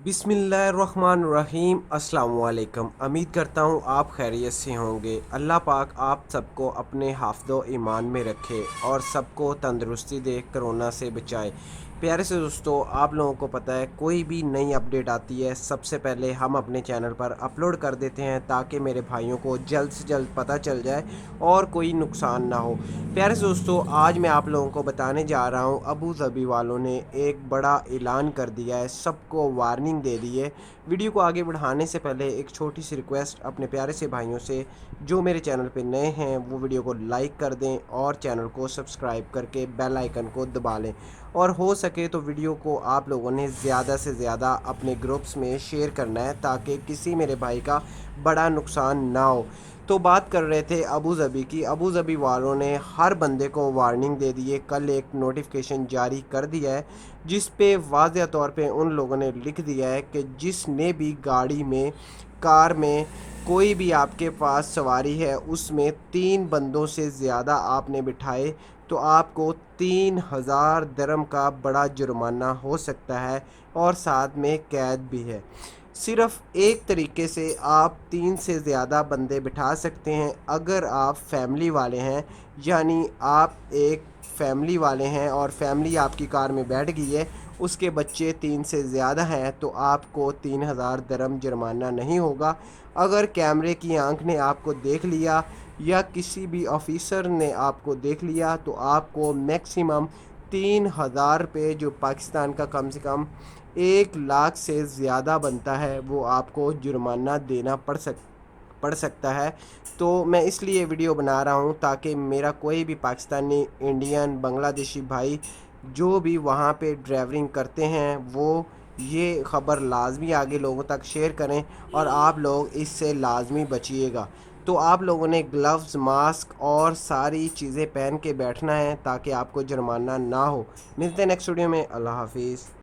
बिस्मिल्लाहिर्रहमानिर्रहीम। अस्सलाम वालेकुम। उम्मीद करता हूँ आप खैरियत से होंगे। अल्लाह पाक आप सबको अपने हाफ़िज़ो ईमान में रखे और सबको तंदुरुस्ती दे, कोरोना से बचाए। प्यारे से दोस्तों, आप लोगों को पता है कोई भी नई अपडेट आती है सबसे पहले हम अपने चैनल पर अपलोड कर देते हैं ताकि मेरे भाइयों को जल्द से जल्द पता चल जाए और कोई नुकसान ना हो। प्यारे से दोस्तों, आज मैं आप लोगों को बताने जा रहा हूँ अबू धाबी वालों ने एक बड़ा ऐलान कर दिया है, सबको वार्निंग दे दी है। वीडियो को आगे बढ़ाने से पहले एक छोटी सी रिक्वेस्ट अपने प्यारे से भाइयों से, जो मेरे चैनल पे नए हैं वो वीडियो को लाइक कर दें और चैनल को सब्सक्राइब करके बेल आइकन को दबा लें, और हो सके तो वीडियो को आप लोगों ने ज़्यादा से ज़्यादा अपने ग्रुप्स में शेयर करना है ताकि किसी मेरे भाई का बड़ा नुकसान ना हो। तो बात कर रहे थे अबू धाबी की। अबू धाबी वालों ने हर बंदे को वार्निंग दे दी है। कल एक नोटिफिकेशन जारी कर दिया है जिस पे वाज़ह तौर पे उन लोगों ने लिख दिया है कि जिसने भी गाड़ी में, कार में कोई भी आपके पास सवारी है उसमें 3 बंदों से ज़्यादा आपने बिठाए तो आपको 3000 दरम का बड़ा जुर्माना हो सकता है और साथ में कैद भी है। सिर्फ एक तरीके से आप 3 से ज़्यादा बंदे बिठा सकते हैं अगर आप फैमिली वाले हैं, यानी आप एक फैमिली वाले हैं और फैमिली आपकी कार में बैठ गई है, उसके बच्चे 3 से ज़्यादा हैं तो आपको 3000 दरम जुर्माना नहीं होगा। अगर कैमरे की आंख ने आपको देख लिया या किसी भी ऑफिसर ने आपको देख लिया तो आपको मैक्सिमम 3000 रुपये, जो पाकिस्तान का कम से कम 1 लाख से ज़्यादा बनता है, वो आपको जुर्माना देना पड़ सकता है। तो मैं इसलिए वीडियो बना रहा हूँ ताकि मेरा कोई भी पाकिस्तानी, इंडियन, बांग्लादेशी भाई जो भी वहाँ पे ड्राइवरिंग करते हैं वो ये ख़बर लाजमी आगे लोगों तक शेयर करें और आप लोग इससे लाजमी बचिएगा। तो आप लोगों ने ग्लव्स, मास्क और सारी चीज़ें पहन के बैठना है ताकि आपको जुर्माना ना हो। मिलते हैं नेक्स्ट वीडियो में। अल्लाह हाफिज़।